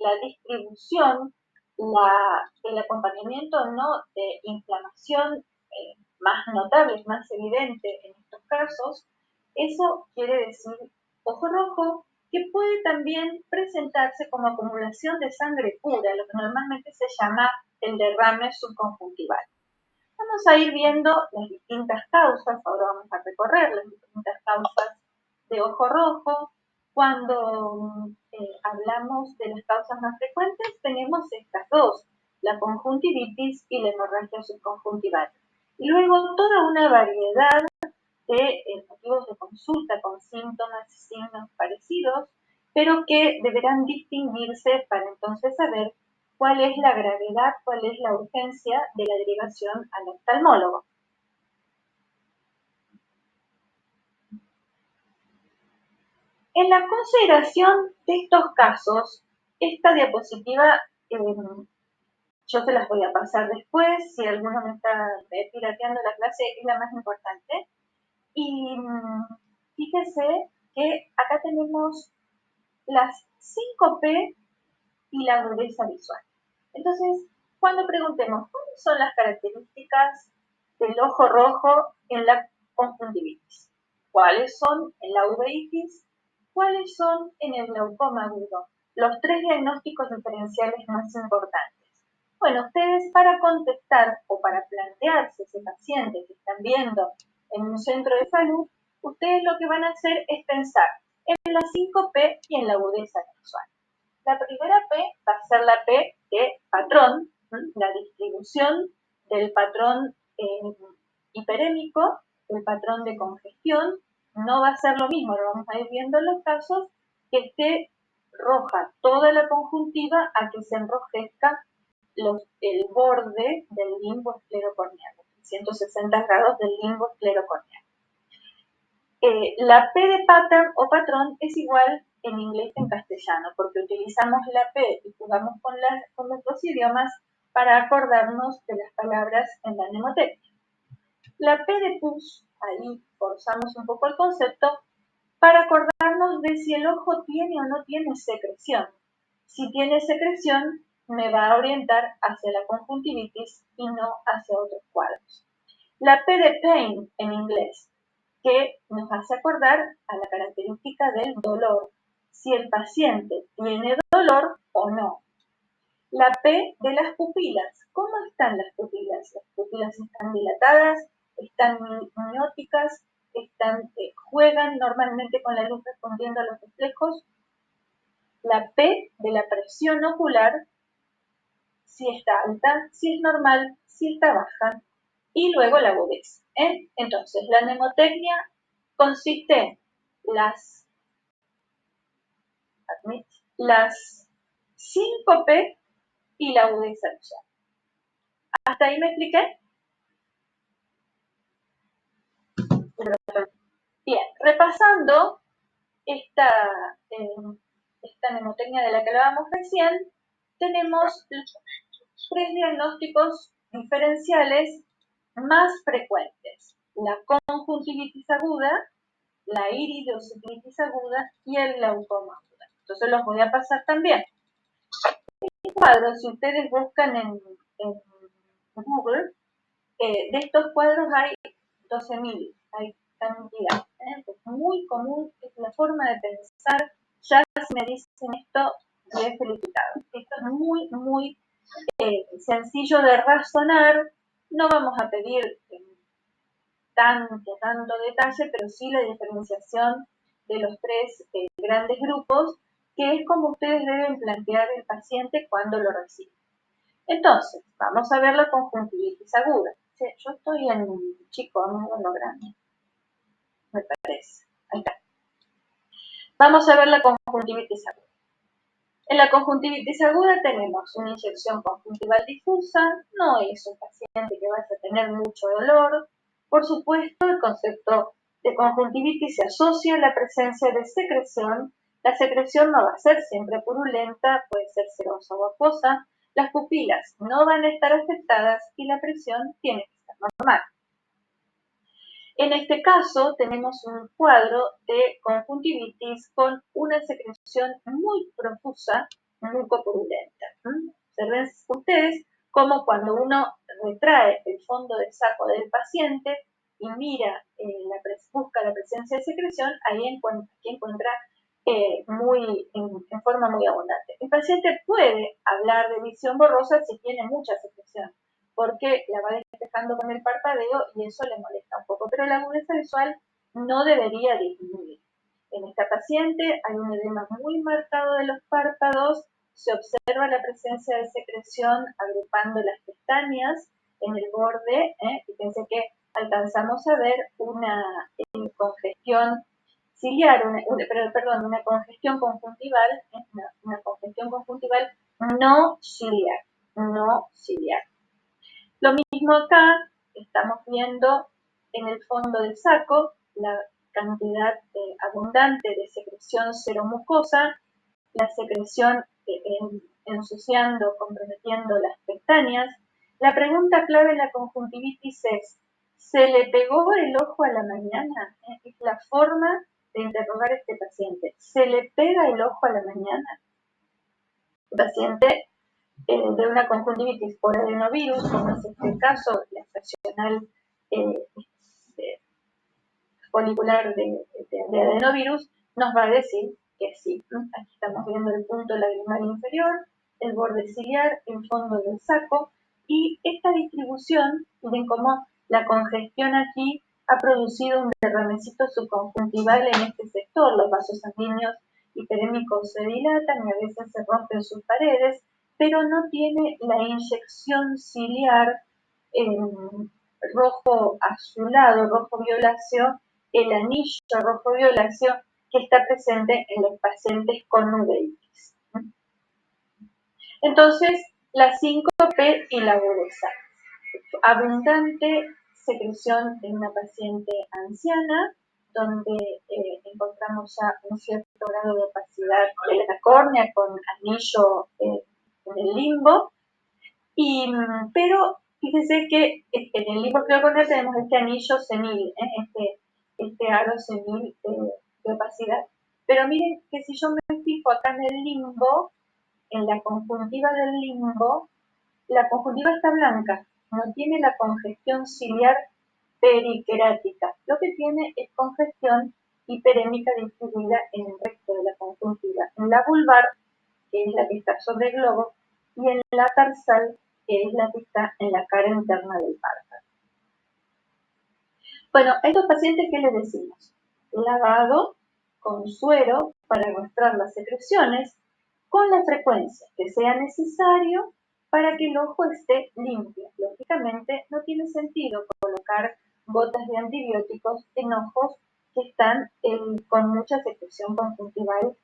la distribución, el acompañamiento no de inflamación más notable, más evidente en estos casos, eso quiere decir ojo rojo, que puede también presentarse como acumulación de sangre pura, lo que normalmente se llama el derrame subconjuntival. Vamos a ir viendo las distintas causas, ahora vamos a recorrer las distintas causas de ojo rojo. Cuando hablamos de las causas más frecuentes, tenemos estas dos, la conjuntivitis y la hemorragia subconjuntival. Y luego toda una variedad de motivos de consulta con síntomas y signos parecidos, pero que deberán distinguirse para entonces saber cuál es la gravedad, cuál es la urgencia de la derivación al oftalmólogo. En la consideración de estos casos, esta diapositiva yo se las voy a pasar después, si alguno me está pirateando la clase, es la más importante. Y fíjese que acá tenemos las 5P y la agudeza visual. Entonces, cuando preguntemos cuáles son las características del ojo rojo en la conjuntivitis, cuáles son en la uveitis, cuáles son en el glaucoma agudo, los tres diagnósticos diferenciales más importantes. Bueno, ustedes para contestar o para plantearse ese paciente que están viendo en un centro de salud, ustedes lo que van a hacer es pensar en la 5P y en la agudeza visual. La primera P va a ser la P de patrón, la distribución del patrón hiperémico, el patrón de congestión, no va a ser lo mismo, lo vamos a ir viendo en los casos, que esté roja toda la conjuntiva a que se enrojezca el borde del limbo esclerocorneal, 160 grados del limbo esclerocorneal. La P de pattern o patrón es igual en inglés que en castellano, porque utilizamos la P y jugamos con los dos idiomas para acordarnos de las palabras en la mnemotecnia. La P de push, ahí forzamos un poco el concepto, para acordarnos de si el ojo tiene o no tiene secreción. Si tiene secreción, me va a orientar hacia la conjuntivitis y no hacia otros cuadros. La P de pain en inglés, que nos hace acordar a la característica del dolor, si el paciente tiene dolor o no. La P de las pupilas, ¿cómo están las pupilas? Las pupilas están dilatadas, están mióticas, juegan normalmente con la luz respondiendo a los reflejos. La P de la presión ocular, si está alta, si es normal, si está baja. Y luego la agudeza. Entonces, la mnemotecnia consiste en las 5P y la agudeza visual. ¿Hasta ahí me expliqué? Bien, repasando esta mnemotecnia de la que hablábamos recién, tenemos tres diagnósticos diferenciales más frecuentes: la conjuntivitis aguda, la iridociclitis aguda y el glaucoma aguda. Entonces los voy a pasar también. Este cuadro, si ustedes buscan en Google, de estos cuadros hay 12.000, hay cantidad. Es muy común, es la forma de pensar. Ya si me dicen esto, les he felicitado. Esto es muy, muy sencillo de razonar. No vamos a pedir tanto detalle, pero sí la diferenciación de los tres grandes grupos, que es como ustedes deben plantear el paciente cuando lo reciben. Entonces, vamos a ver la conjuntivitis aguda. Sí, yo estoy en chico, no en lo grande, me parece. Ahí está. Vamos a ver la conjuntivitis aguda. En la conjuntivitis aguda tenemos una inyección conjuntival difusa, no es un paciente que vaya a tener mucho dolor. Por supuesto, el concepto de conjuntivitis se asocia a la presencia de secreción. La secreción no va a ser siempre purulenta, puede ser serosa o acuosa. Las pupilas no van a estar afectadas y la presión tiene que estar normal. En este caso tenemos un cuadro de conjuntivitis con una secreción muy profusa mucopurulenta. Observen ustedes cómo cuando uno retrae el fondo del saco del paciente y mira, busca la presencia de secreción, ahí encuentra en forma muy abundante. El paciente puede hablar de visión borrosa si tiene mucha secreción, porque la va despejando con el parpadeo y eso le molesta un poco, pero la agudeza visual no debería disminuir. En esta paciente hay un edema muy marcado de los párpados, se observa la presencia de secreción agrupando las pestañas en el borde, y pensé que alcanzamos a ver una congestión ciliar, una congestión conjuntival, una congestión conjuntival no ciliar, no ciliar. Lo mismo acá, estamos viendo en el fondo del saco la cantidad abundante de secreción seromucosa, la secreción ensuciando, comprometiendo las pestañas. La pregunta clave en la conjuntivitis es, ¿se le pegó el ojo a la mañana? Es la forma de interrogar a este paciente. ¿Se le pega el ojo a la mañana? El paciente de una conjuntivitis por adenovirus, como es este caso, la estacional folicular de adenovirus, nos va a decir que sí. Aquí estamos viendo el punto lagrimal inferior, el borde ciliar, el fondo del saco, y esta distribución, miren cómo la congestión aquí ha producido un derramecito subconjuntival en este sector. Los vasos sanguíneos hiperémicos se dilatan y a veces se rompen sus paredes, pero no tiene la inyección ciliar rojo azulado, rojo violáceo, el anillo rojo violáceo que está presente en los pacientes con uveitis. Entonces, la síncope y la agudeza. Abundante secreción en una paciente anciana, donde encontramos ya un cierto grado de opacidad de la córnea con anillo en el limbo, pero fíjense que en el limbo cleocorneal tenemos este anillo senil, este aro senil de opacidad. Pero miren que si yo me fijo acá en el limbo, en la conjuntiva del limbo, la conjuntiva está blanca, no tiene la congestión ciliar periquerática. Lo que tiene es congestión hiperémica distribuida en el resto de la conjuntiva. En la vulvar, que es la que está sobre el globo, y en la tarsal, que es la que está en la cara interna del párpado. Bueno, a estos pacientes, ¿qué les decimos? Lavado con suero para arrastrar las secreciones con la frecuencia que sea necesario para que el ojo esté limpio. Lógicamente, no tiene sentido colocar gotas de antibióticos en ojos que están con mucha secreción conjuntival,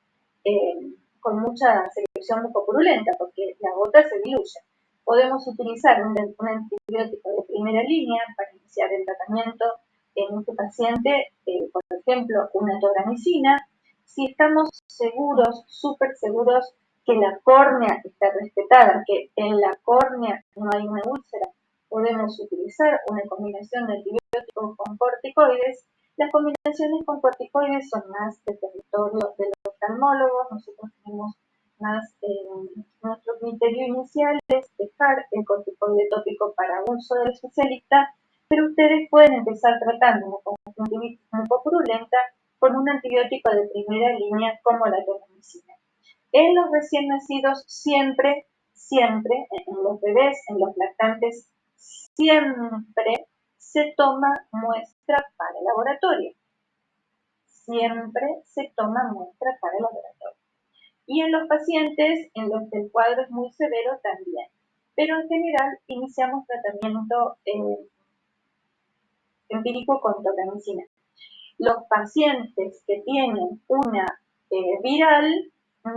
con mucha secreción mucopurulenta, porque la gota se diluye. Podemos utilizar un antibiótico de primera línea para iniciar el tratamiento en este paciente, por ejemplo, una tobramicina, si estamos seguros, súper seguros, que la córnea está respetada, que en la córnea no hay una úlcera, podemos utilizar una combinación de antibióticos con corticoides. Las combinaciones con corticoides son más de territorio de los oftalmólogos. Nosotros tenemos más nuestro criterio inicial es dejar el corticoide tópico para uso del especialista, pero ustedes pueden empezar tratando una conjuntivitis mucopurulenta con un antibiótico de primera línea como la tobramicina. En los recién nacidos siempre, en los bebés, en los lactantes, siempre se toma muestra para el laboratorio. Siempre se toma muestra para el laboratorio. Y en los pacientes en los que el cuadro es muy severo también. Pero en general iniciamos tratamiento empírico con tobramicina. Los pacientes que tienen una viral,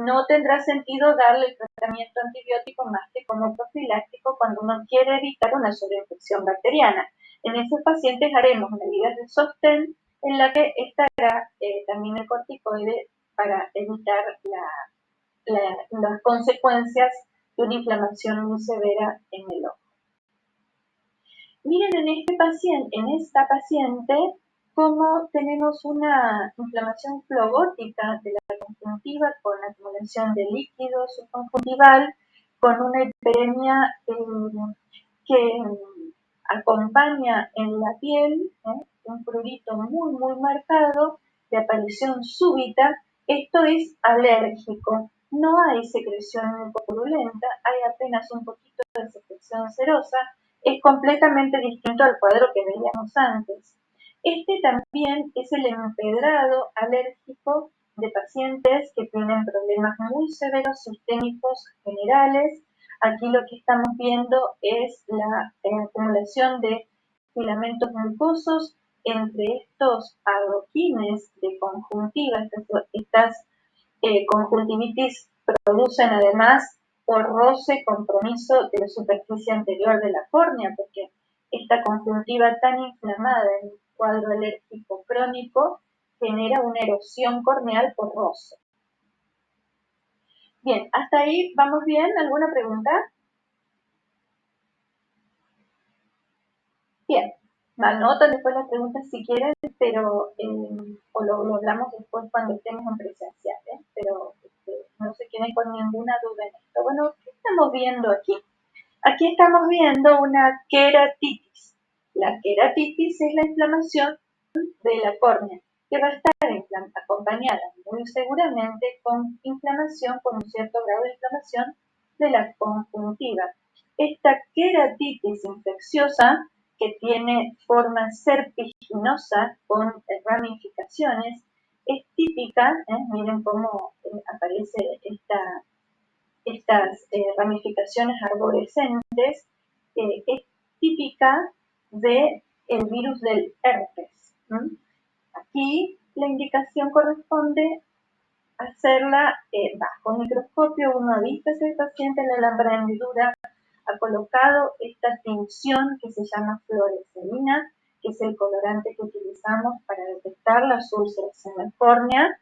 no tendrá sentido darle el tratamiento antibiótico más que como profiláctico cuando uno quiere evitar una sobreinfección bacteriana. En esos pacientes haremos medidas de sostén en la que estará también el corticoide para evitar las consecuencias de una inflamación muy severa en el ojo. Miren en esta paciente cómo tenemos una inflamación flogótica de la conjuntiva con acumulación de líquido subconjuntival, con una hiperemia que acompaña en la piel un prurito muy, muy marcado de aparición súbita. Esto es alérgico. No hay secreción mucopurulenta, hay apenas un poquito de secreción serosa. Es completamente distinto al cuadro que veíamos antes. Este también es el empedrado alérgico de pacientes que tienen problemas muy severos sistémicos generales. Aquí lo que estamos viendo es la acumulación de filamentos mucosos entre estos adoquines de conjuntiva. Estas conjuntivitis producen además por roce compromiso de la superficie anterior de la córnea, porque esta conjuntiva tan inflamada en un cuadro alérgico crónico genera una erosión corneal por roce. Bien, hasta ahí vamos bien. ¿Alguna pregunta? Bien, anotan después las preguntas si quieren, pero o lo hablamos después cuando estemos en presencial, pero no se queden con ninguna duda en esto. Bueno, ¿qué estamos viendo aquí? Aquí estamos viendo una queratitis. La queratitis es la inflamación de la córnea, que va a estar acompañada muy seguramente con inflamación, con un cierto grado de inflamación de la conjuntiva. Esta queratitis infecciosa, que tiene forma serpiginosa con ramificaciones, es típica, miren cómo aparece estas ramificaciones arborescentes, es típica del virus del herpes. Aquí la indicación corresponde a hacerla bajo microscopio. Uno ha visto a ese paciente en la lámpara de hendidura, ha colocado esta tinción que se llama fluoresceína, que es el colorante que utilizamos para detectar las úlceras en la córnea.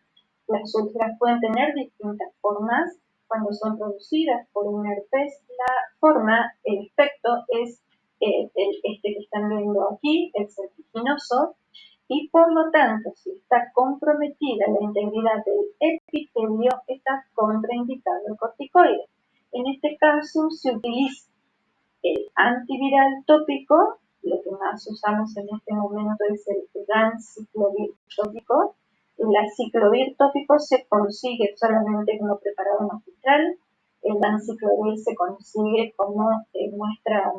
Las úlceras pueden tener distintas formas cuando son producidas por un herpes. La forma, el aspecto es este que están viendo aquí, el serpiginoso, y por lo tanto, si está comprometida la integridad del epitelio, está contraindicado el corticoide. En este caso se utiliza el antiviral tópico, lo que más usamos en este momento es el ganciclovir tópico. El aciclovir tópico se consigue solamente como preparado magistral, el ganciclovir se consigue como muestra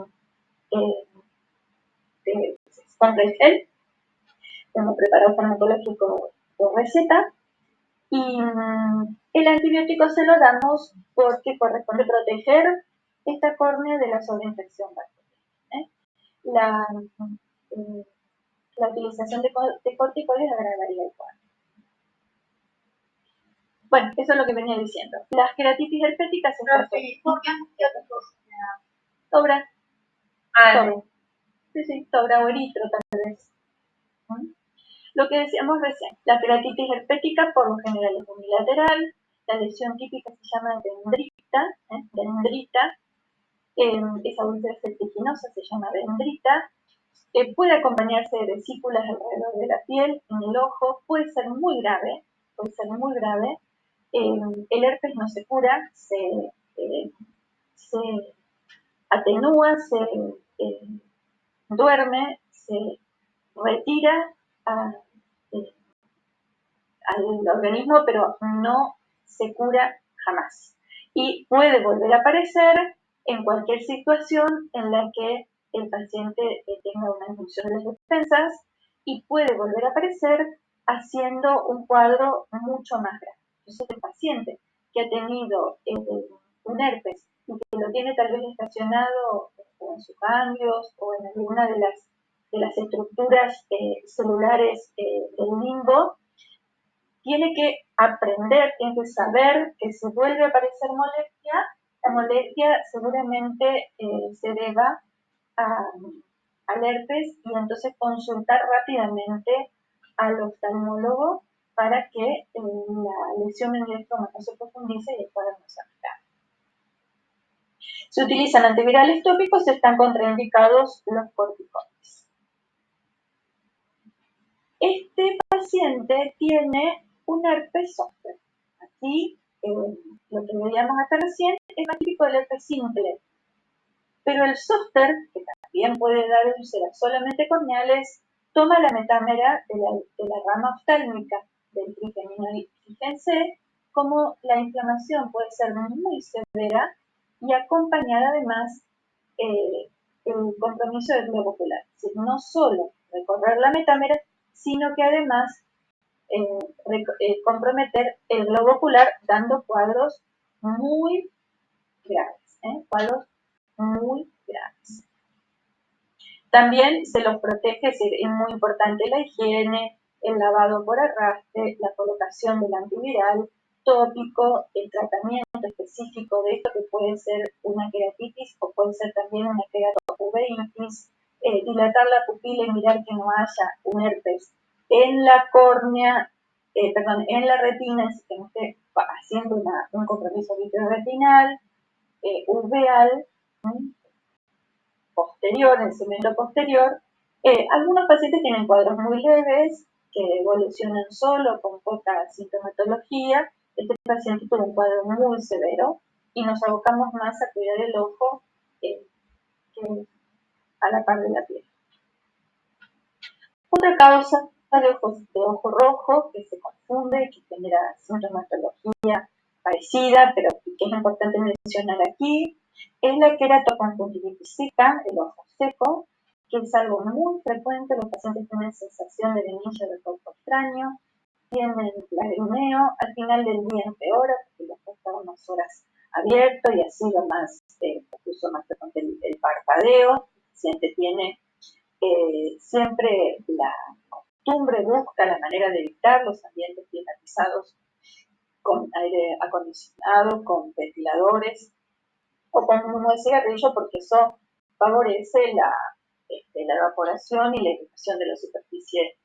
con el gel, como preparado farmacológico por receta. Y el antibiótico se lo damos porque corresponde proteger esta córnea de la sobreinfección bacteriana. La utilización de corticoides agravaría el cuadro. Bueno, eso es lo que venía diciendo. Las queratitis herpéticas están... ¿Por qué antibióticos? Tobra. Tobra. Sí, tobra o eritro tal vez. Lo que decíamos recién, la queratitis herpética por lo general es unilateral, la lesión típica se llama dendrita, esa úlcera serpiginosa se llama dendrita, puede acompañarse de vesículas alrededor de la piel, en el ojo, puede ser muy grave, el herpes no se cura, se atenúa, se duerme, se retira al organismo, pero no se cura jamás. Y puede volver a aparecer en cualquier situación en la que el paciente tenga una inducción de las defensas y puede volver a aparecer haciendo un cuadro mucho más grande. Entonces el paciente que ha tenido un herpes y que lo tiene tal vez estacionado en sus ganglios o en alguna de las estructuras celulares del limbo, tiene que aprender, tiene que saber que si vuelve a aparecer molestia, la molestia seguramente se deba al herpes y entonces consultar rápidamente al oftalmólogo para que la lesión en el estómago no se profundice y pueda no afectar. Se utilizan antivirales tópicos, están contraindicados los corticoides. este paciente tiene un herpes zóster. Aquí, lo que veíamos hasta recién es más típico del herpes simple, pero el zóster, que también puede dar úlceras solamente corneales, toma la metámera de la rama oftálmica del trigémino. Y fíjense cómo la inflamación puede ser muy severa y acompañada además el compromiso del globo ocular. Es decir, no solo recorrer la metámera, sino que además comprometer el globo ocular dando cuadros muy graves, cuadros muy graves. También se los protege, es muy importante la higiene, el lavado por arrastre, la colocación del antiviral tópico, el tratamiento específico de esto que puede ser una queratitis o puede ser también una queratopubeitis, dilatar la pupila y mirar que no haya un herpes en la córnea, en la retina, así que no esté haciendo un compromiso vitreoretinal, uveal, posterior, en segmento posterior. Algunos pacientes tienen cuadros muy leves que evolucionan solo con poca sintomatología. Este paciente tuvo un cuadro muy severo y nos abocamos más a cuidar el ojo que a la par de la piel. Otra causa de ojo rojo que se confunde, que genera sintomatología parecida, pero que es importante mencionar aquí, es la queratoconjuntivitis seca, el ojo seco, que es algo muy frecuente. Los pacientes tienen sensación de venillo de ojo extraño, tienen lagrimeo, al final del día empeora porque el ojo está unas horas abierto y ha sido más, incluso más frecuente el parpadeo. El paciente tiene siempre la costumbre, busca la manera de evitar los ambientes climatizados con aire acondicionado, con ventiladores o con humo de cigarrillo, porque eso favorece la evaporación y la irritación de la superficie.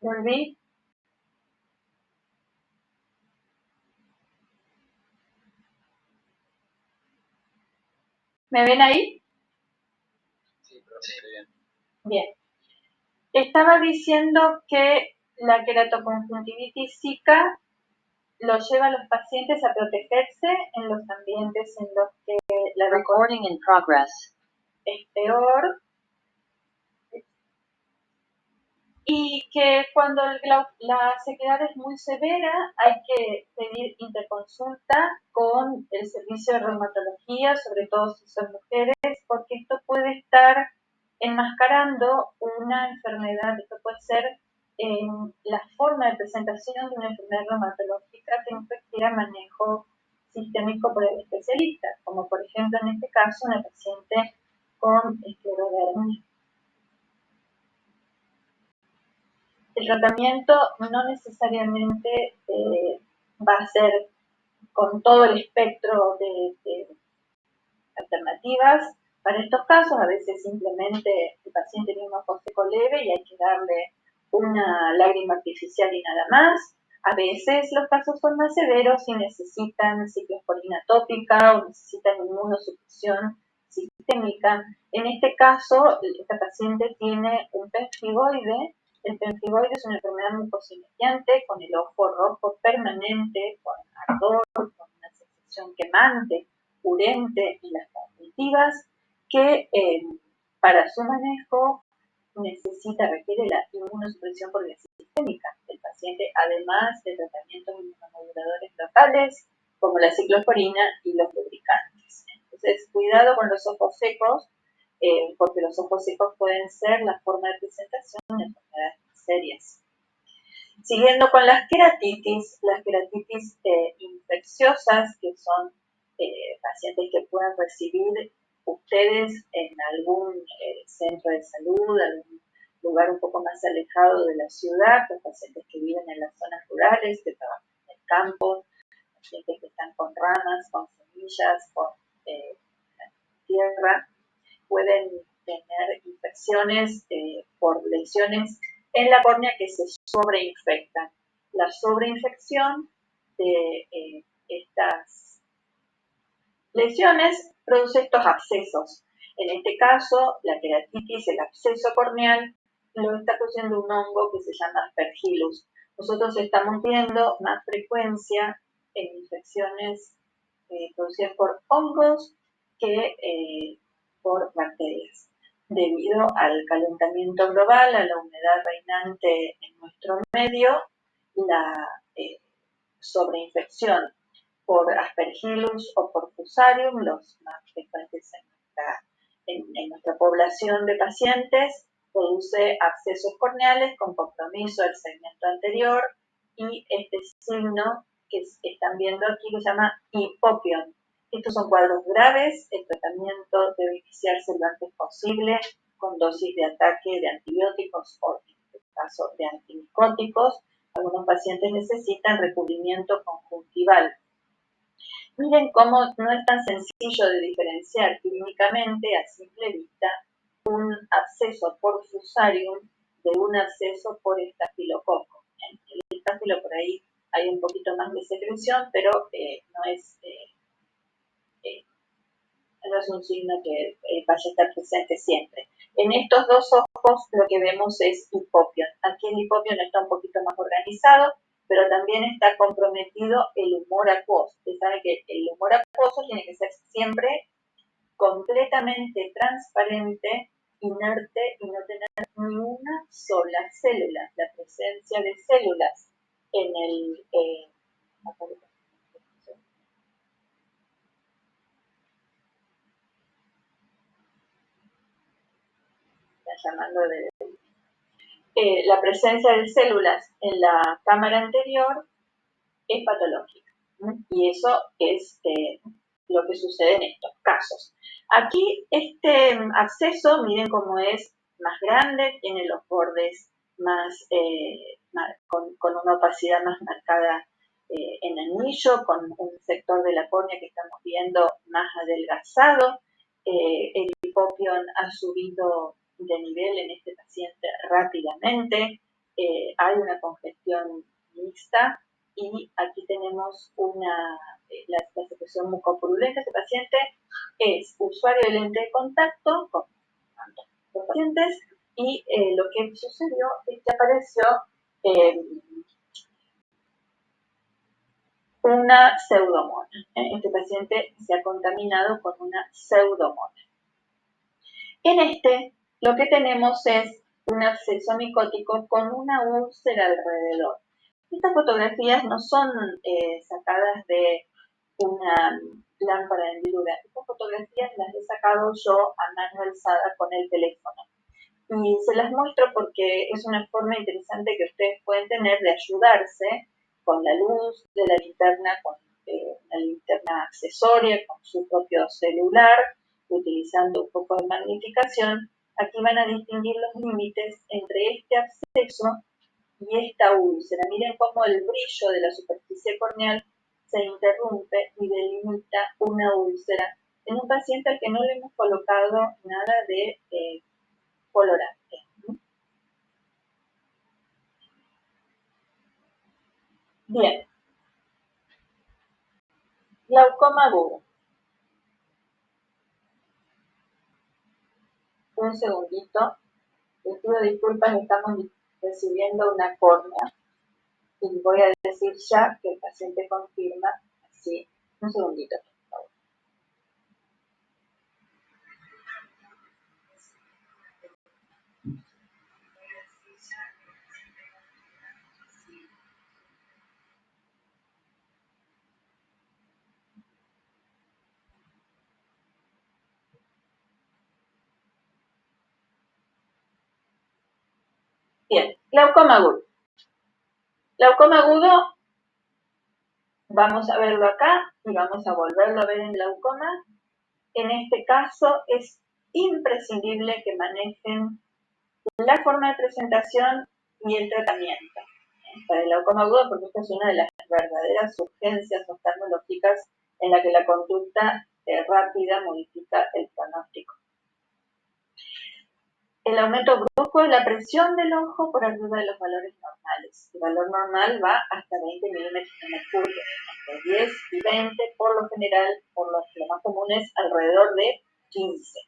Volví. ¿Me ven ahí? Sí, pero sí, bien. Bien. Estaba diciendo que la queratoconjuntivitis zika lo lleva a los pacientes a protegerse en los ambientes en los que la Recording in progress. es peor, y que cuando la sequedad es muy severa hay que pedir interconsulta con el servicio de reumatología, sobre todo si son mujeres, porque esto puede estar enmascarando una enfermedad. Esto puede ser la forma de presentación de una enfermedad reumatológica que no requiera manejo sistémico por el especialista, como por ejemplo en este caso una paciente con esclerodermia. El tratamiento no necesariamente va a ser con todo el espectro de alternativas. Para estos casos, a veces simplemente el paciente tiene un ojo seco leve y hay que darle una lágrima artificial y nada más. A veces los casos son más severos y necesitan ciclosporina tópica o necesitan inmunosupresión sistémica. En este caso, esta paciente tiene un pemfigoide. El pemfigoide es una enfermedad mucosinergiante con el ojo rojo permanente, con ardor, con una sensación quemante, urente en las conjuntivas, que para su manejo requiere la inmunosupresión por vía sistémica. El paciente, además de tratamientos inmunomoduladores locales, como la ciclosporina y los lubricantes. Entonces, cuidado con los ojos secos, porque los ojos secos pueden ser la forma de presentación de enfermedades más serias. Siguiendo con las queratitis infecciosas, que son pacientes que puedan recibir ustedes en algún centro de salud, algún lugar un poco más alejado de la ciudad, los pacientes que viven en las zonas rurales, que trabajan en el campo, pacientes que están con ramas, con semillas, con tierra, pueden tener infecciones por lesiones en la córnea que se sobreinfectan. La sobreinfección de estas lesiones produce estos abscesos. En este caso, la queratitis, el absceso corneal, lo está produciendo un hongo que se llama Aspergillus. Nosotros estamos viendo más frecuencia en infecciones producidas por hongos que por bacterias. Debido al calentamiento global, a la humedad reinante en nuestro medio, la sobreinfección por Aspergillus o por Fusarium, los más frecuentes en nuestra población de pacientes, produce abscesos corneales con compromiso del segmento anterior y este signo que están viendo aquí que se llama hipopion. Estos son cuadros graves, el tratamiento debe iniciarse lo antes posible con dosis de ataque de antibióticos o, en este caso, de antimicóticos. Algunos pacientes necesitan recubrimiento conjuntival. Miren cómo no es tan sencillo de diferenciar clínicamente a simple vista un absceso por Fusarium de un absceso por estafilococo. En el estafilo por ahí hay un poquito más de secreción, pero no es un signo que vaya a estar presente siempre. En estos dos ojos lo que vemos es hipopion. Aquí el hipopion está un poquito más organizado, pero también está comprometido el humor acuoso. Usted sabe que el humor acuoso tiene que ser siempre completamente transparente, inerte y no tener ni una sola célula. La presencia de células en el llamando la presencia de células en la cámara anterior es patológica. Y eso es lo que sucede en estos casos. Aquí este absceso, miren cómo es más grande, tiene los bordes más con una opacidad más marcada en anillo, con un sector de la córnea que estamos viendo más adelgazado. El hipopion ha subido de nivel en este paciente rápidamente. hay una congestión mixta y aquí tenemos la secreción mucopurulenta. Este paciente es usuario de lente de contacto con los pacientes y lo que sucedió es que apareció una pseudomonas. Este paciente se ha contaminado con una pseudomonas. En lo que tenemos es un absceso micótico con una úlcera alrededor. Estas fotografías no son sacadas de una lámpara de hendidura. Estas fotografías las he sacado yo a mano alzada con el teléfono. Y se las muestro porque es una forma interesante que ustedes pueden tener de ayudarse con la luz de la linterna, con la linterna accesoria, con su propio celular, utilizando un poco de magnificación. Aquí van a distinguir los límites entre este absceso y esta úlcera. Miren cómo el brillo de la superficie corneal se interrumpe y delimita una úlcera en un paciente al que no le hemos colocado nada de colorante. Bien. Glaucoma agudo. Un segundito. Les pido disculpas, estamos recibiendo una córnea. Y voy a decir ya que el paciente confirma. Así, un segundito, por favor. Bien, glaucoma agudo. Glaucoma agudo, vamos a verlo acá y vamos a volverlo a ver en glaucoma. En este caso es imprescindible que manejen la forma de presentación y el tratamiento para el glaucoma agudo, porque esta es una de las verdaderas urgencias oftalmológicas en la que la conducta rápida modifica el pronóstico. El aumento brusco de la presión del ojo por arriba de los valores normales. El valor normal va hasta 20 milímetros de mercurio, entre 10 y 20 por lo general, por lo más común es alrededor de 15.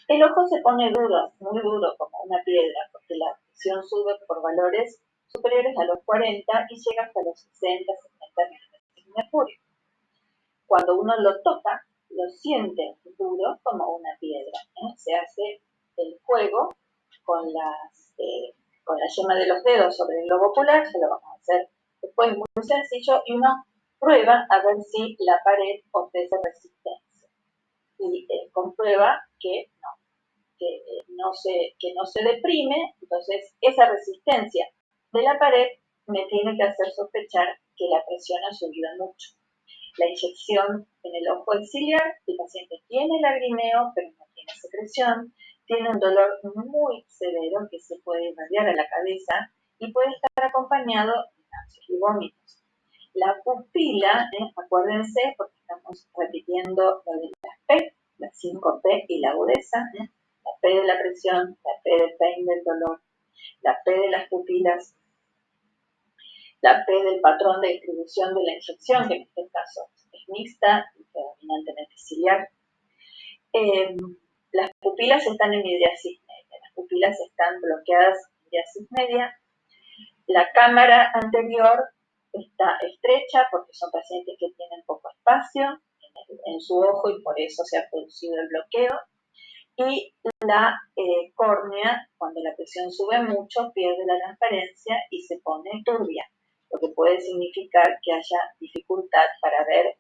El ojo se pone duro, muy duro, como una piedra, porque la presión sube por valores superiores a los 40 y llega hasta los 60, 70 milímetros de mercurio. Cuando uno lo toca, lo siente duro como una piedra. Se hace el juego con la yema de los dedos sobre el globo ocular, se lo vamos a hacer después, muy sencillo, y uno prueba a ver si la pared ofrece resistencia. Y comprueba que no se deprime, entonces esa resistencia de la pared me tiene que hacer sospechar que la presión ha subido mucho. La inyección en el ojo ciliar, el paciente tiene lagrimeo, pero no tiene secreción, tiene un dolor muy severo que se puede irradiar a la cabeza y puede estar acompañado de náuseas y vómitos. La pupila, acuérdense, porque estamos repitiendo lo de las P, las 5P y la agudeza, la P de la presión, la P del pain del dolor, la P de las pupilas, la P del patrón de distribución de la inyección, que en este caso es mixta y predominantemente ciliar. Las pupilas están en midriasis media, las pupilas están bloqueadas en midriasis media. La cámara anterior está estrecha porque son pacientes que tienen poco espacio en su ojo y por eso se ha producido el bloqueo. Y la córnea, cuando la presión sube mucho, pierde la transparencia y se pone turbia, lo que puede significar que haya dificultad para ver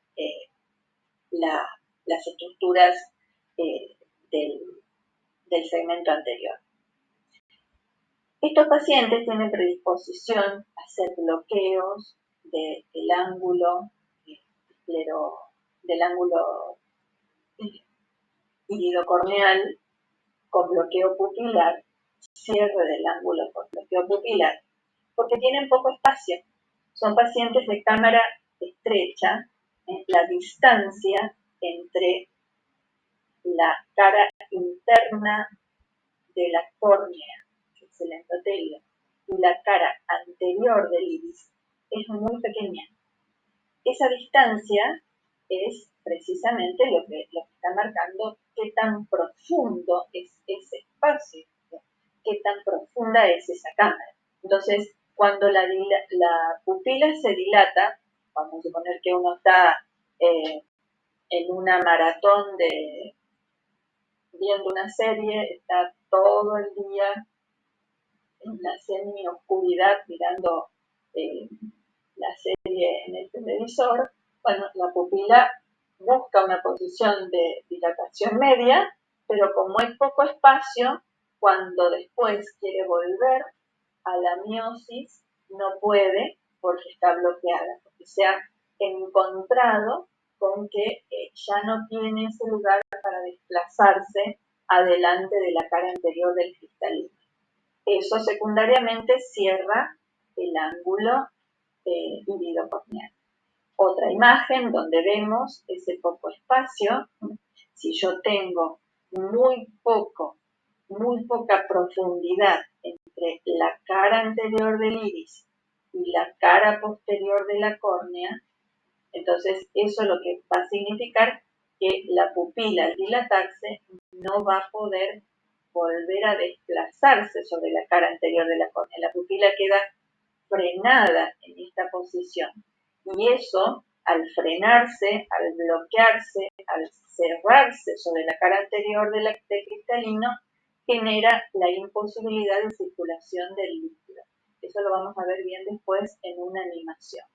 las estructuras del segmento anterior. Estos pacientes tienen predisposición a hacer bloqueos del ángulo iridocorneal con bloqueo pupilar, cierre del ángulo con bloqueo pupilar, porque tienen poco espacio. Son pacientes de cámara estrecha, la distancia entre la cara interna de la córnea, que es el endotelio, y la cara anterior del iris es muy pequeña. Esa distancia es precisamente lo que está marcando qué tan profundo es ese espacio, qué tan profunda es esa cámara. Entonces, cuando la pupila se dilata, vamos a suponer que uno está en una maratón viendo una serie, está todo el día en la semi-oscuridad mirando la serie en el televisor, bueno, la pupila busca una posición de dilatación media, pero como hay poco espacio, cuando después quiere volver a la miosis, no puede porque está bloqueada, porque se ha encontrado con que ya no tiene ese lugar para desplazarse adelante de la cara anterior del cristalino. Eso secundariamente cierra el ángulo iridocorneal. Otra imagen donde vemos ese poco espacio. Si yo tengo muy poca profundidad entre la cara anterior del iris y la cara posterior de la córnea, entonces eso lo que va a significar que la pupila al dilatarse no va a poder volver a desplazarse sobre la cara anterior de la córnea. La pupila queda frenada en esta posición. Y eso, al frenarse, al bloquearse, al cerrarse sobre la cara anterior del cristalino, genera la imposibilidad de circulación del líquido. Eso lo vamos a ver bien después en una animación.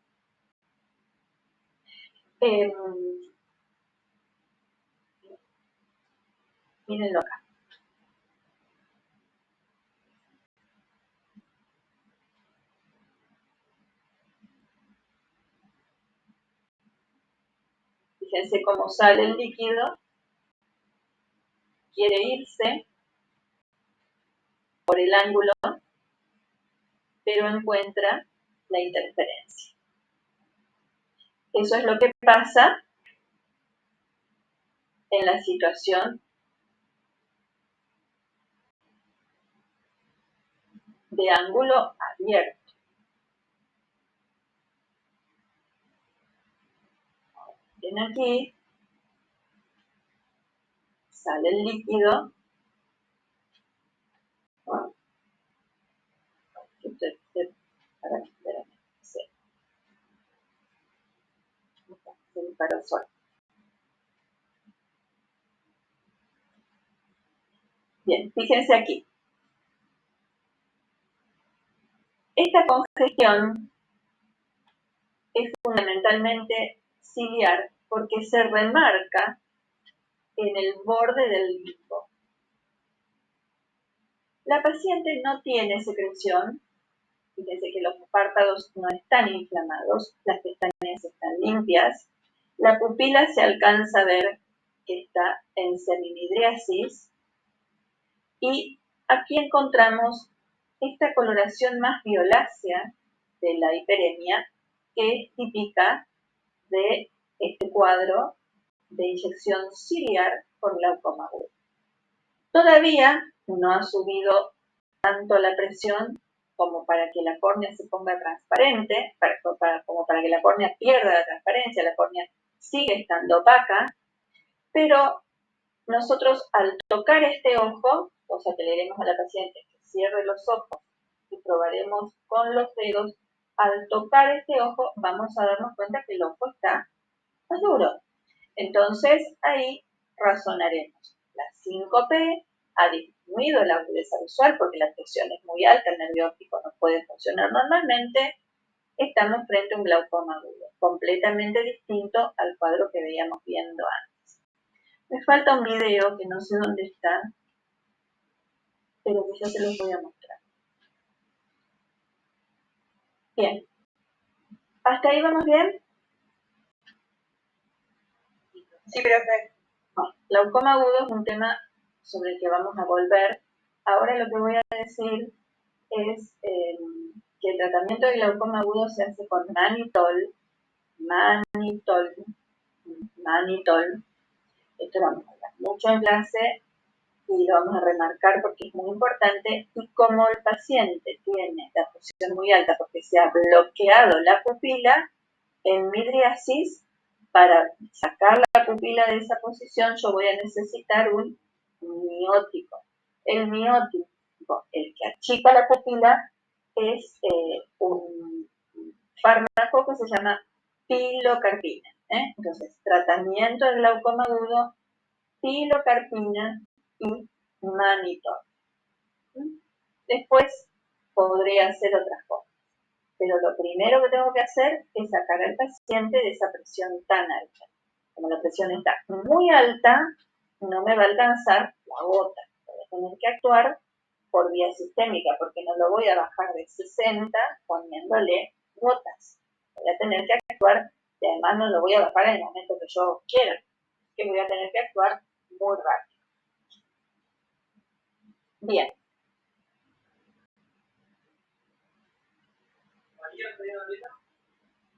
Mírenlo acá. Fíjense cómo sale el líquido, quiere irse por el ángulo, pero encuentra la interferencia. Eso es lo que pasa en la situación de ángulo abierto. Ven aquí, sale el líquido. Se disparó solo. Bien, fíjense aquí. Esta congestión es fundamentalmente ciliar porque se remarca en el borde del limbo. La paciente no tiene secreción, fíjense que los párpados no están inflamados, las pestañas están limpias, la pupila se alcanza a ver que está en semimidriasis y aquí encontramos esta coloración más violácea de la hiperemia que es típica de este cuadro de inyección ciliar por glaucoma agudo. Todavía no ha subido tanto la presión como para que la córnea se ponga transparente, como para que la córnea pierda la transparencia, la córnea sigue estando opaca, pero nosotros al tocar este ojo, cosa que le diremos a la paciente que cierre los ojos y probaremos con los dedos, al tocar este ojo vamos a darnos cuenta que el ojo está más duro. Entonces ahí razonaremos. La síncope ha disminuido la agudeza visual porque la presión es muy alta, el nervio óptico no puede funcionar normalmente. Estamos frente a un glaucoma agudo, completamente distinto al cuadro que veíamos viendo antes. Me falta un video que no sé dónde está, pero que yo se los voy a mostrar. Bien. ¿Hasta ahí vamos bien? Sí, profe. Bueno, glaucoma agudo es un tema sobre el que vamos a volver. Ahora lo que voy a decir es que el tratamiento de glaucoma agudo se hace con mannitol. Esto lo vamos a hablar mucho en clase, y lo vamos a remarcar porque es muy importante, y como el paciente tiene la presión muy alta porque se ha bloqueado la pupila, en midriasis, para sacar la pupila de esa posición, yo voy a necesitar un miótico. El miótico, el que achica la pupila, es un fármaco que se llama pilocarpina. Entonces, tratamiento del glaucoma agudo, pilocarpina y monitor. Después podría hacer otras cosas, pero lo primero que tengo que hacer es sacar al paciente de esa presión tan alta. Como la presión está muy alta, no me va a alcanzar la gota. Voy a tener que actuar por vía sistémica, porque no lo voy a bajar de 60 poniéndole gotas. Voy a tener que actuar, y además no lo voy a bajar en el momento que yo quiera, que voy a tener que actuar muy rápido. Bien.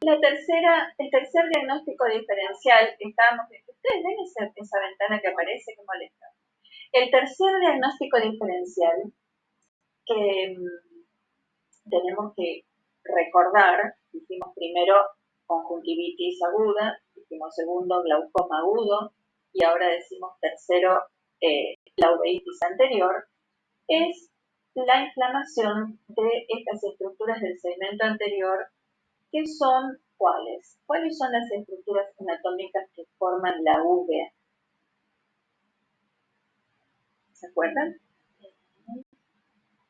El tercer diagnóstico diferencial, ustedes ven esa ventana que aparece, que molesta. El tercer diagnóstico diferencial que tenemos que recordar, dijimos primero conjuntivitis aguda, dijimos segundo glaucoma agudo, y ahora decimos tercero la uveitis anterior, es la inflamación de estas estructuras del segmento anterior, que son ¿cuáles? ¿Cuáles son las estructuras anatómicas que forman la uvea? ¿Se acuerdan?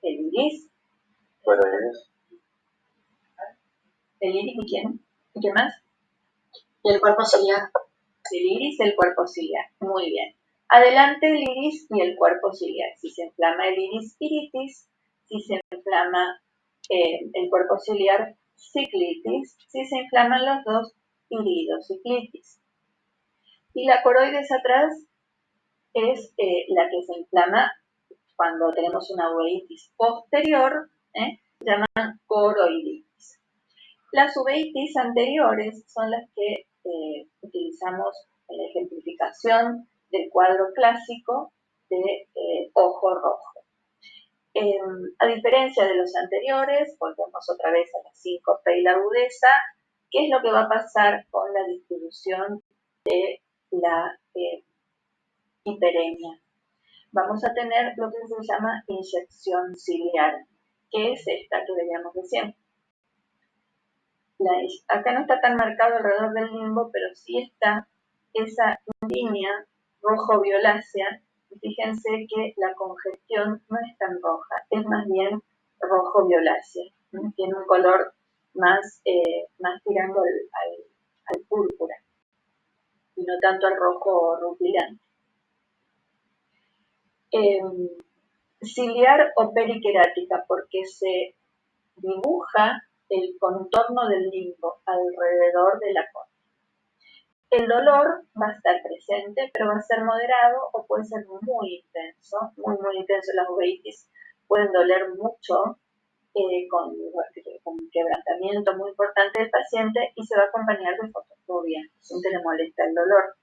El iris. Bueno, es ¿El iris y quién? ¿Y qué más? Y el cuerpo ciliar. El iris y el cuerpo ciliar. Muy bien. Adelante el iris y el cuerpo ciliar. Si se inflama el iris, iritis. Si se inflama el cuerpo ciliar, ciclitis. Si se inflaman los dos, iridociclitis. Y la coroides atrás es la que se inflama cuando tenemos una uveitis posterior, se llaman coroiditis. Las uveitis anteriores son las que utilizamos en la ejemplificación del cuadro clásico de ojo rojo. A diferencia de los anteriores, volvemos otra vez a la síncope y la agudeza. ¿Qué es lo que va a pasar con la distribución de la hiperemia? Vamos a tener lo que se llama inyección ciliar, que es esta que veíamos recién. Acá no está tan marcado alrededor del limbo, pero sí está esa línea rojo-violácea. Fíjense que la congestión no es tan roja, es más bien rojo-violácea. Tiene un color más tirando al púrpura y no tanto al rojo rutilante. Ciliar o periquerática, porque se dibuja el contorno del limbo alrededor de la córnea. El dolor va a estar presente, pero va a ser moderado o puede ser muy intenso, muy intenso. Las uveitis pueden doler mucho, con un quebrantamiento muy importante del paciente, y se va a acompañar de fotofobia. Al paciente le molesta el dolor.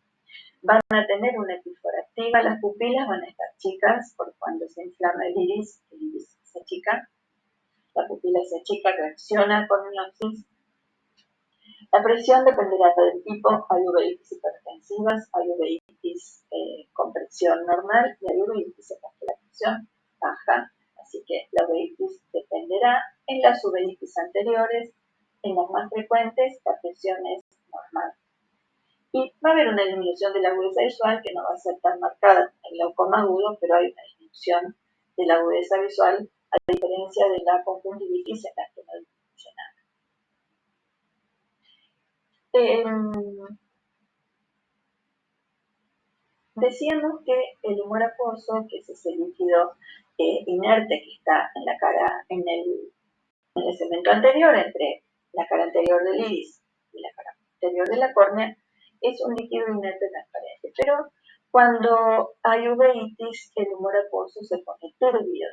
Van a tener una epífora activa, las pupilas van a estar chicas, por cuando se inflama el iris se achica, la pupila se achica, reacciona con minopsis. La presión dependerá del tipo. Hay uveitis hipertensivas, hay uveitis con presión normal y hay uveitis en las que la presión baja. Así que la uveitis dependerá. En las uveitis anteriores, en las más frecuentes, la presión es normal. Y va a haber una disminución de la agudeza visual que no va a ser tan marcada en el glaucoma agudo, pero hay una disminución de la agudeza visual a diferencia de la conjuntivitis en la que no disminuye nada. Decíamos que el humor acuoso, que es ese líquido inerte que está en la cara, en el segmento anterior, entre la cara anterior del iris y la cara anterior de la córnea, es un líquido inerte transparente. Pero cuando hay uveitis, el humor acuoso se pone turbio.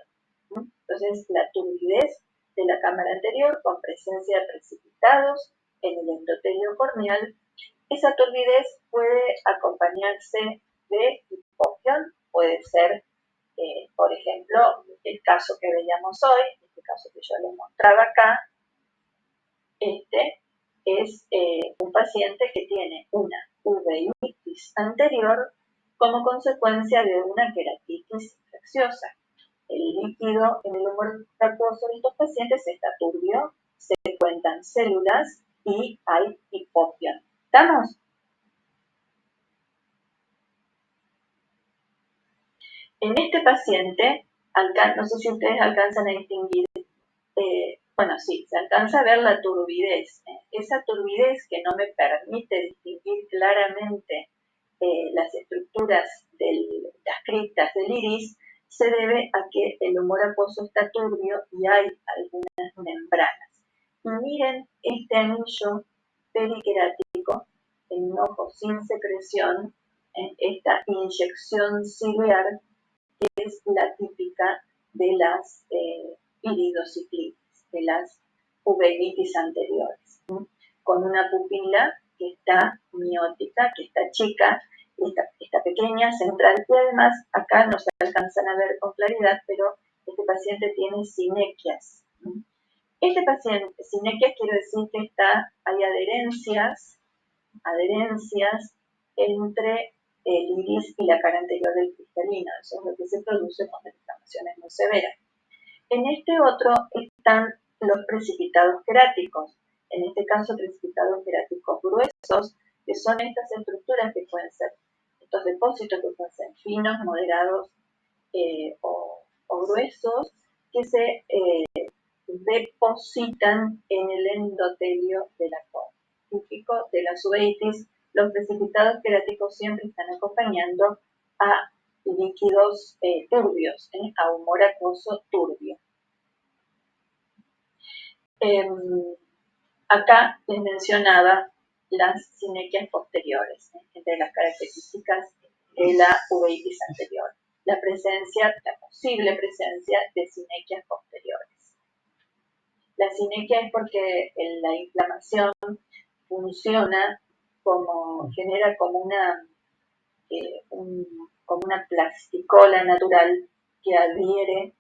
Entonces, la turbidez de la cámara anterior, con presencia de precipitados en el endotelio corneal, esa turbidez puede acompañarse de hipopión, puede ser Por ejemplo, el caso que veíamos hoy, este caso que yo les mostraba acá, este es un paciente que tiene una uveitis anterior como consecuencia de una queratitis infecciosa. El líquido en el humor acuoso de estos pacientes está turbio, se cuentan células y hay hipopión. ¿Estamos? En este paciente, no sé si ustedes alcanzan a distinguir, bueno, sí, se alcanza a ver la turbidez. Esa turbidez que no me permite distinguir claramente las estructuras las criptas del iris, se debe a que el humor acuoso está turbio y hay algunas membranas. Y miren este anillo periquerático en un ojo sin secreción, esta inyección ciliar que es la típica de las iridociclitis, de las uveitis anteriores, ¿sí? Con una pupila que está miótica, que está chica, está pequeña, central, y además acá no se alcanzan a ver con claridad, pero este paciente tiene sinequias. Este paciente, sinequias quiere decir que hay adherencias entre el iris y la cara anterior del cristalino. Eso es lo que se produce cuando la inflamación es muy severa. En este otro están los precipitados queráticos. En este caso, precipitados queráticos gruesos, que son estas estructuras que pueden ser, estos depósitos que pueden ser finos, moderados o gruesos, que se depositan en el endotelio de la córnea. Típico de las uveitis, los precipitados queráticos siempre están acompañando a líquidos turbios, a humor acuoso turbio. Acá les mencionaba las sinequias posteriores, entre las características de la uveitis anterior, la posible presencia de sinequias posteriores. La sinequia es porque la inflamación genera como una plasticola natural que adhiere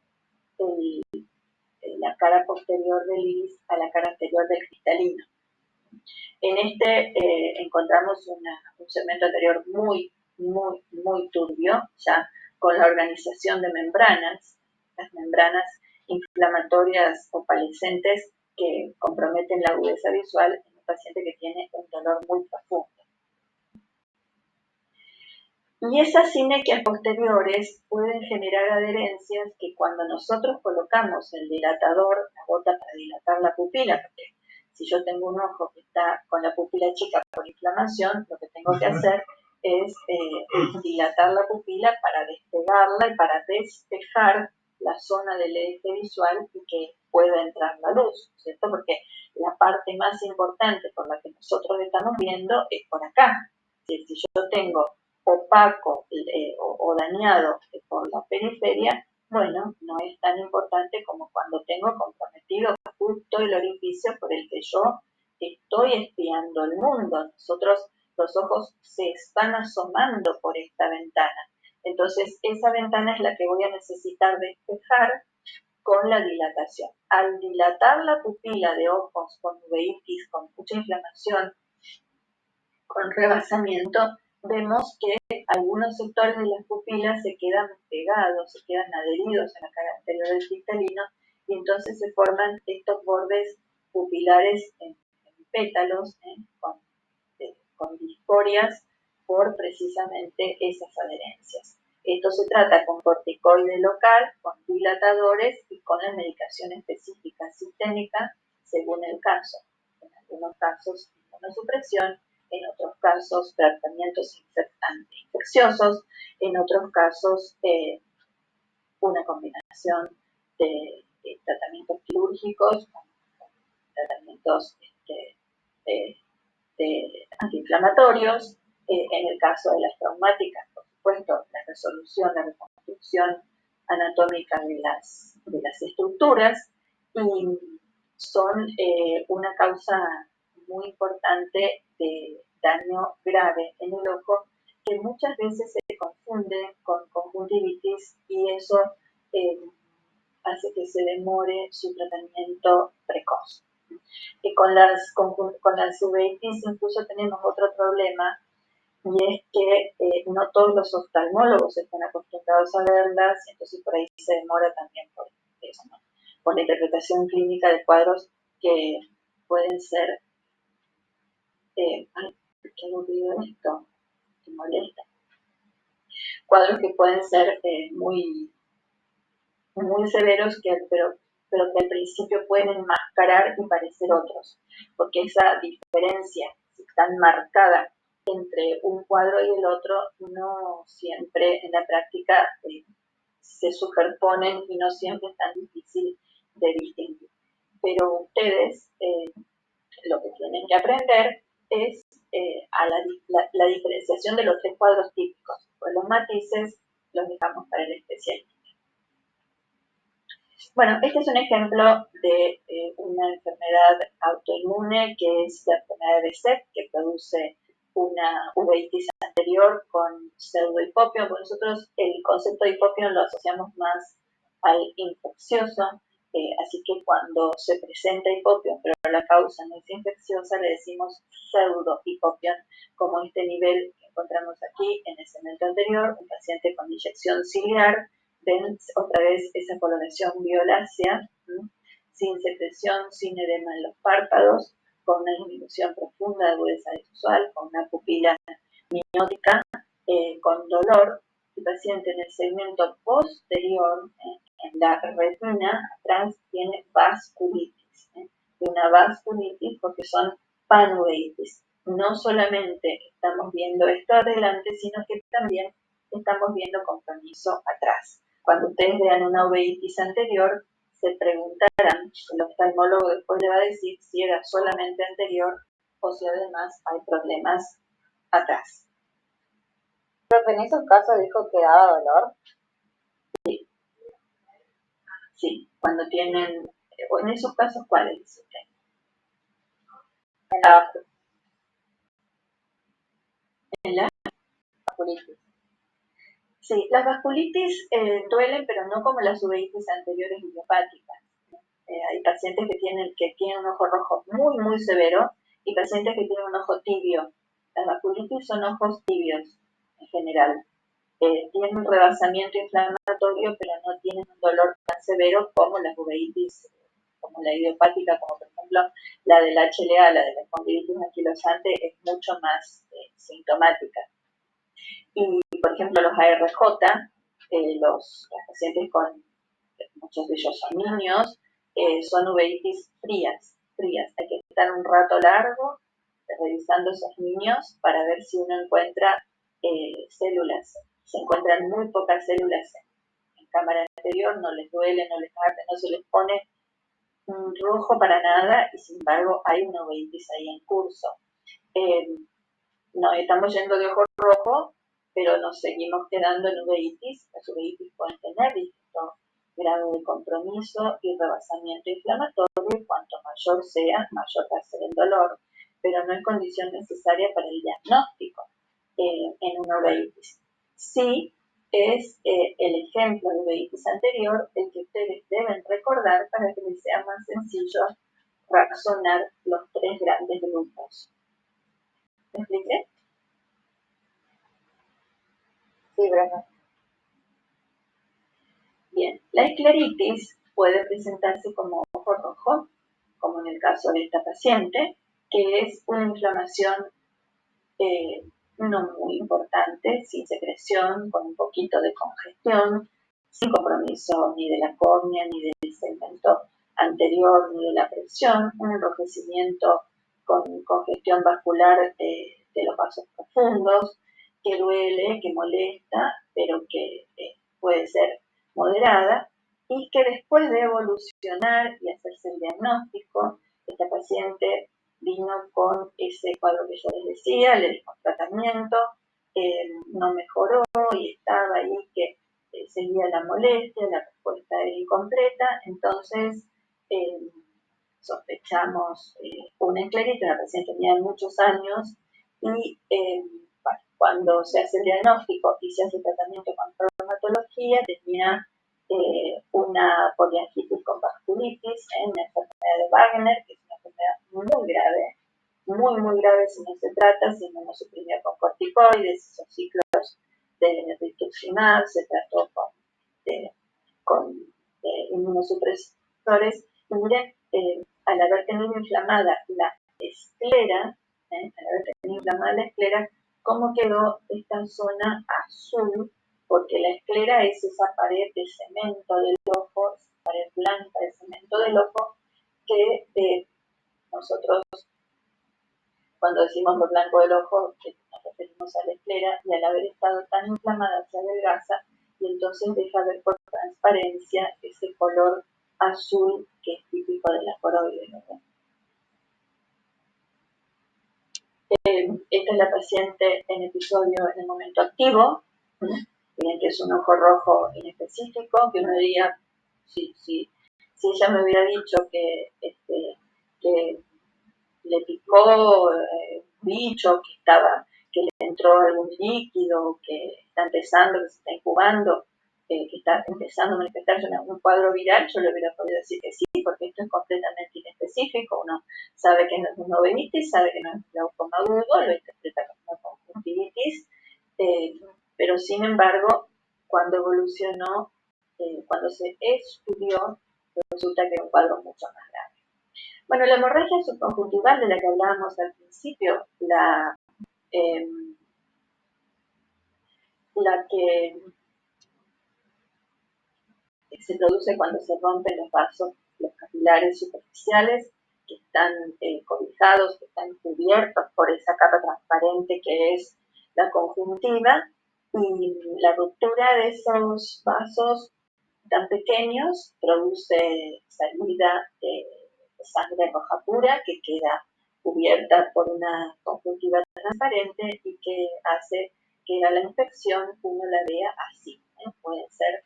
la cara posterior del iris a la cara anterior del cristalino. En este encontramos un segmento anterior muy, muy, muy turbio, ya con la organización de membranas, las membranas inflamatorias opalescentes que comprometen la agudeza visual en un paciente que tiene un dolor muy profundo. Y esas sinequias posteriores pueden generar adherencias que cuando nosotros colocamos el dilatador, la gota para dilatar la pupila, porque si yo tengo un ojo que está con la pupila chica por inflamación, lo que tengo que hacer es dilatar la pupila para despegarla y para despejar la zona del eje visual y que pueda entrar la luz, ¿cierto? Porque la parte más importante por la que nosotros estamos viendo es por acá. Si yo tengo opaco o dañado por la periferia, bueno, no es tan importante como cuando tengo comprometido justo el orificio por el que yo estoy espiando el mundo. Nosotros, los ojos se están asomando por esta ventana. Entonces, esa ventana es la que voy a necesitar despejar con la dilatación. Al dilatar la pupila de ojos con uveitis, con mucha inflamación, con rebasamiento, vemos que algunos sectores de las pupilas se quedan pegados, se quedan adheridos a la cara anterior del cristalino y entonces se forman estos bordes pupilares en pétalos con discorias por precisamente esas adherencias. Esto se trata con corticoide local, con dilatadores y con la medicación específica sistémica según el caso. En algunos casos, inmunosupresión, en otros casos tratamientos antiinfecciosos, en otros casos una combinación de tratamientos quirúrgicos con tratamientos antiinflamatorios. En el caso de las traumáticas, por supuesto, la resolución, la reconstrucción anatómica de las estructuras, y son una causa muy importante de daño grave en el ojo que muchas veces se confunde confunden con conjuntivitis y eso hace que se demore su tratamiento precoz. Y con las uveitis incluso tenemos otro problema, y es que no todos los oftalmólogos están acostumbrados a verlas, entonces por ahí se demora también por eso, ¿no? Por la interpretación clínica de cuadros que pueden ser, qué aburrido esto, que molesta, cuadros que pueden ser muy severos, pero que al principio pueden enmascarar y parecer otros, porque esa diferencia tan marcada entre un cuadro y el otro no siempre en la práctica se superponen y no siempre es tan difícil de distinguir. Pero ustedes lo que tienen que aprender es a la diferenciación de los tres cuadros típicos, pues los matices los dejamos para el especialista. Bueno, este es un ejemplo de una enfermedad autoinmune que es la enfermedad de Behçet, que produce una uveitis anterior con pseudohipopio. Nosotros el concepto de hipopio lo asociamos más al infeccioso, así que cuando se presenta hipopio, pero la causa no es infecciosa, le decimos pseudohipopio, como este nivel que encontramos aquí en el segmento anterior, un paciente con inyección ciliar. Ven otra vez esa coloración violácea, sin secreción, sin edema en los párpados, con una disminución profunda de agudeza visual, con una pupila miotótica, con dolor. El paciente en el segmento posterior, en la retina, atrás tiene vasculitis. Una vasculitis porque son panuveitis. No solamente estamos viendo esto adelante, sino que también estamos viendo compromiso atrás. Cuando ustedes vean una uveitis anterior, se preguntarán, el oftalmólogo después le va a decir si era solamente anterior o si además hay problemas atrás. Profe, en esos casos dijo que daba dolor. Sí, cuando tienen, en esos casos, ¿cuáles dice usted? En la vasculitis. Sí, las vasculitis duelen, pero no como las uveitis anteriores idiopáticas. Hay pacientes que tienen un ojo rojo muy, muy severo y pacientes que tienen un ojo tibio. Las vasculitis son ojos tibios en general. Tienen un rebasamiento inflamatorio, pero no tienen un dolor tan severo como las uveitis, como la idiopática, como por ejemplo la del HLA, la de la espondilitis anquilosante, es mucho más sintomática. Y, por ejemplo, los ARJ, los pacientes con, muchos de ellos son niños, son uveitis frías. Hay que estar un rato largo revisando esos niños para ver si uno encuentra células. Se encuentran muy pocas células en cámara anterior, no les duele, no les arde, no se les pone rojo para nada y sin embargo hay una uveitis ahí en curso. No estamos yendo de ojo rojo, pero nos seguimos quedando en uveitis. Las uveitis pueden tener distinto grado de compromiso y rebasamiento inflamatorio, y cuanto mayor sea, mayor va a ser el dolor, pero no es condición necesaria para el diagnóstico en una uveitis. Sí es el ejemplo de uveitis anterior el que ustedes deben recordar para que les sea más sencillo razonar los tres grandes grupos. ¿Me expliqué? Sí, profe. Bien, la escleritis puede presentarse como ojo rojo, como en el caso de esta paciente, que es una inflamación no muy importante, sin secreción, con un poquito de congestión, sin compromiso ni de la córnea, ni del segmento anterior, ni de la presión, un enrojecimiento con congestión vascular de los vasos profundos, que duele, que molesta, pero que puede ser moderada, y que después de evolucionar y hacerse el diagnóstico, esta paciente vino con ese cuadro que yo les decía, le dimos tratamiento, no mejoró y estaba ahí que seguía la molestia, la respuesta era incompleta, entonces sospechamos una escleritis, la paciente tenía muchos años y cuando se hace el diagnóstico y se hace el tratamiento con traumatología, tenía una poliangitis con vasculitis, una enfermedad de Wagner, que es una enfermedad muy grave, muy grave si no se trata, si no nos suprimía con corticoides, esos ciclos de rituximab, se trató con inmunosupresores. Y miren, al haber tenido inflamada la esclera, ¿cómo quedó esta zona azul? Porque la esclera es esa pared de cemento del ojo, esa pared blanca de cemento del ojo, que nosotros, cuando decimos lo blanco del ojo, que nos referimos a la esclera, y al haber estado tan inflamada se adelgaza y entonces deja ver por transparencia ese color azul que es típico de la coroide, ¿no? Esta es la paciente en episodio en el momento activo. Miren que es un ojo rojo inespecífico, que uno diría, si ella me hubiera dicho que le picó un bicho, que le entró algún líquido, que está empezando, que se está incubando, que está empezando a manifestarse en algún cuadro viral, yo le hubiera podido decir que sí, porque esto es completamente inespecífico. Uno sabe que no es una uveitis, sabe que no es un glaucoma agudo, lo interpreta como una conjuntivitis, pero sin embargo, cuando evolucionó, cuando se estudió, resulta que era un cuadro mucho más grave. Bueno, la hemorragia subconjuntival de la que hablábamos al principio, la que se produce cuando se rompen los vasos, los capilares superficiales, que están cobijados, que están cubiertos por esa capa transparente que es la conjuntiva, y la ruptura de esos vasos tan pequeños produce salida de sangre roja pura que queda cubierta por una conjuntiva transparente y que hace que a la infección uno la vea así. Pueden ser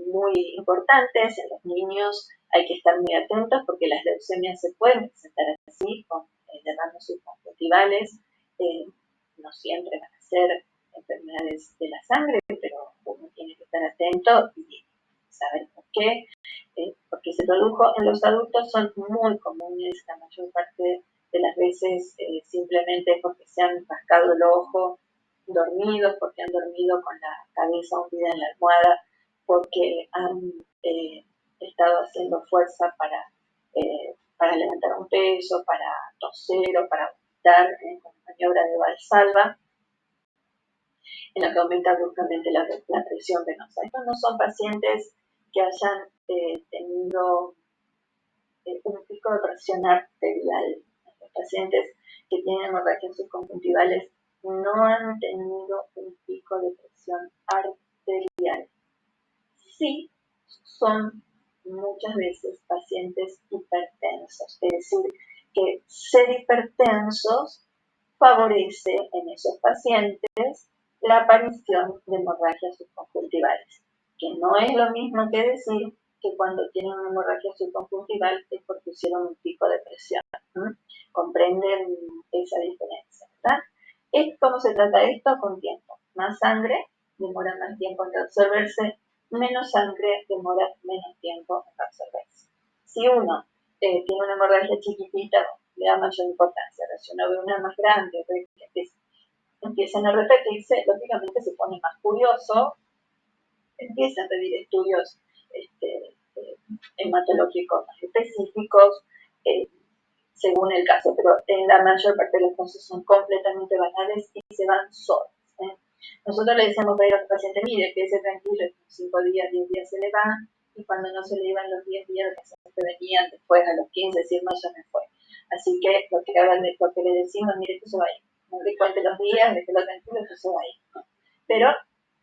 muy importantes. En los niños hay que estar muy atentos porque las leucemias se pueden presentar así, con derrames subconjuntivales. No siempre van a ser enfermedades de la sangre, pero uno tiene que estar atento y saber por qué. Porque se produjo en los adultos, son muy comunes, la mayor parte de las veces simplemente porque se han rascado el ojo dormidos, porque han dormido con la cabeza hundida en la almohada, porque han estado haciendo fuerza para levantar un peso, para toser o para vomitar con maniobra de Valsalva, en la que aumenta bruscamente la presión venosa. Estos no son pacientes que hayan tenido un pico de presión arterial. Los pacientes que tienen hemorragias subconjuntivales no han tenido un pico de presión arterial. Sí, son muchas veces pacientes hipertensos, es decir, que ser hipertensos favorece en esos pacientes la aparición de hemorragias subconjuntivales, que no es lo mismo que decir que cuando tienen una hemorragia subconjuntival es porque hicieron un pico de presión. ¿Comprenden esa diferencia, verdad? ¿Cómo se trata esto? Con tiempo. Más sangre demora más tiempo en absorberse, menos sangre demora menos tiempo en absorberse. Si uno tiene una hemorragia chiquitita, le da mayor importancia. Pero si uno ve una más grande, ve que empiezan a repetirse, lógicamente se pone más curioso, empieza a pedir estudios hematológicos más específicos, según el caso, pero en la mayor parte de los casos son completamente banales y se van solos. Nosotros le decíamos a los pacientes, mire, quédese tranquilo, 5 días, 10 días se le van, y cuando no se le iban los 10 días, los pacientes venían después a los 15, decir, no, ya me fue. Así que lo que le decimos, mire, esto se va a ir. No le cuente los días, déjelo tranquilo, esto se va a ir. Pero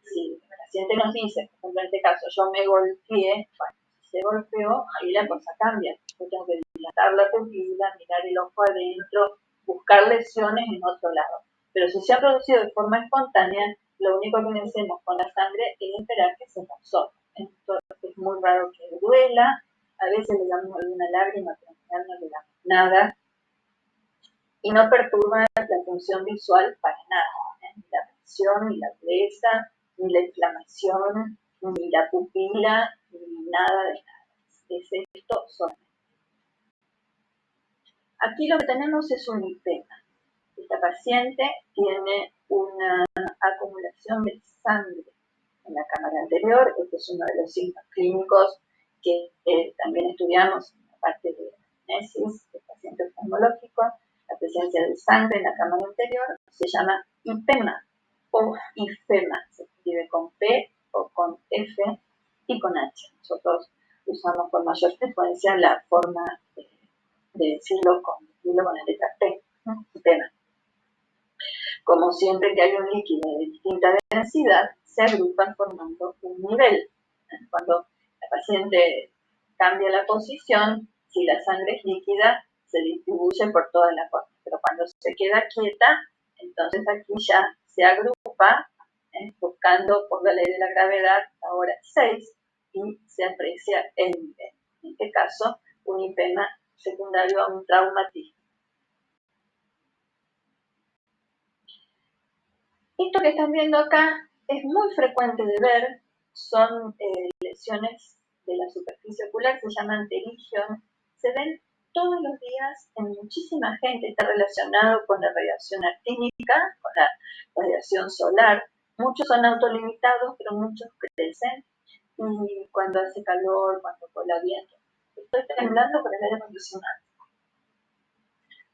si el paciente nos dice, por ejemplo, en este caso, yo me golpeé, bueno, si se golpeó, ahí la cosa cambia. Yo tengo que dilatar la pupila, mirar el ojo adentro, buscar lesiones en otro lado. Pero si se ha producido de forma espontánea, lo único que hacemos con la sangre es esperar que se absorba. Entonces es muy raro que duela, a veces le damos alguna lágrima, pero en general no le damos nada, y no perturba la función visual para nada, ni la dilatación, ni la dureza, ni la inflamación, ni la pupila, ni nada de nada. Es esto solamente. Aquí lo que tenemos es un lipema. Esta paciente tiene una acumulación de sangre en la cámara anterior. Este es uno de los signos clínicos que también estudiamos en la parte de anamnesis del paciente oftalmológico. La presencia de sangre en la cámara anterior se llama hipema o ifema. Se escribe con P o con F y con H. Nosotros usamos con mayor frecuencia la forma de decirlo con la letra P, ¿no? Hipema. Como siempre que hay un líquido de distinta densidad, se agrupan formando un nivel. Cuando la paciente cambia la posición, si la sangre es líquida, se distribuye por toda la córnea. Pero cuando se queda quieta, entonces aquí ya se agrupa, buscando por la ley de la gravedad, ahora 6, y se aprecia el nivel. En este caso, un hipema secundario a un traumatismo. Esto que están viendo acá es muy frecuente de ver, son lesiones de la superficie ocular, se llaman pterygium, se ven todos los días en muchísima gente, está relacionado con la radiación actínica, con la radiación solar. Muchos son autolimitados, pero muchos crecen, y cuando hace calor, cuando vuela viento. Estoy temblando por el aire acondicionado.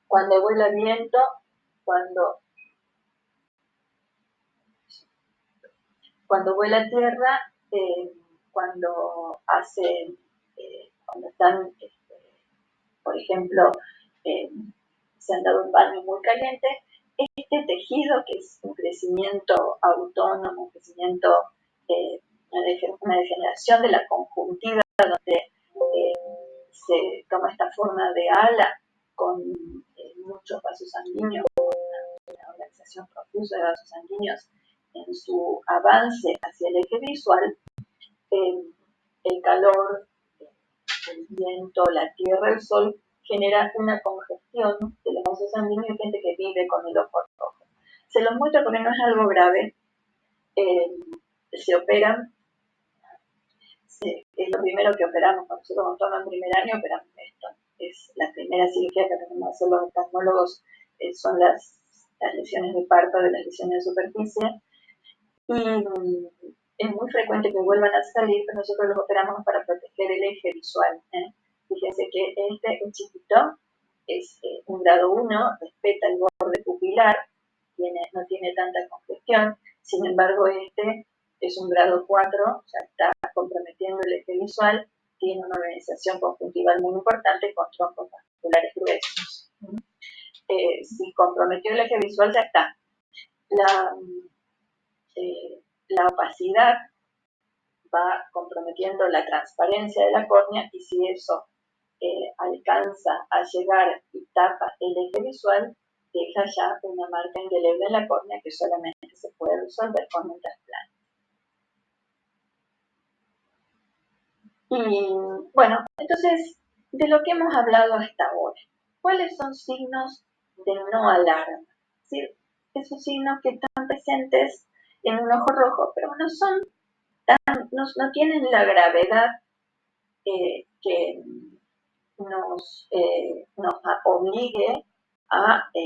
Cuando vuela viento, cuando vuela tierra, cuando están, por ejemplo, se han dado un baño muy caliente, este tejido, que es un crecimiento autónomo, un crecimiento, una degeneración de la conjuntiva, donde se toma esta forma de ala con muchos vasos sanguíneos, una organización profusa de vasos sanguíneos en su avance hacia el eje visual. El calor, el viento, la tierra, el sol, genera una congestión de los vasos sanguíneos y gente que vive con el ojo rojo. Se los muestro porque no es algo grave. Se operan, es lo primero que operamos. Cuando nosotros toman en primer año, operamos esto. Es la primera cirugía que tenemos que hacer los oftalmólogos, son las lesiones de parto, de las lesiones de superficie. Y es muy frecuente que vuelvan a salir, pero nosotros los operamos para proteger el eje visual. Fíjense que este es chiquito, es un grado 1, respeta el borde pupilar, no tiene tanta congestión. Sin embargo, este es un grado 4, ya está comprometiendo el eje visual, tiene una organización conjuntival muy importante con troncos vasculares gruesos. Si comprometió el eje visual, ya está. La opacidad va comprometiendo la transparencia de la córnea, y si eso alcanza a llegar y tapa el eje visual, deja ya una marca indeleble en la córnea que solamente se puede resolver con un trasplante. Y bueno, entonces, de lo que hemos hablado hasta ahora, ¿cuáles son signos de no alarma? ¿Sí? Esos signos que están presentes en un ojo rojo, pero no son no tienen la gravedad que nos obligue a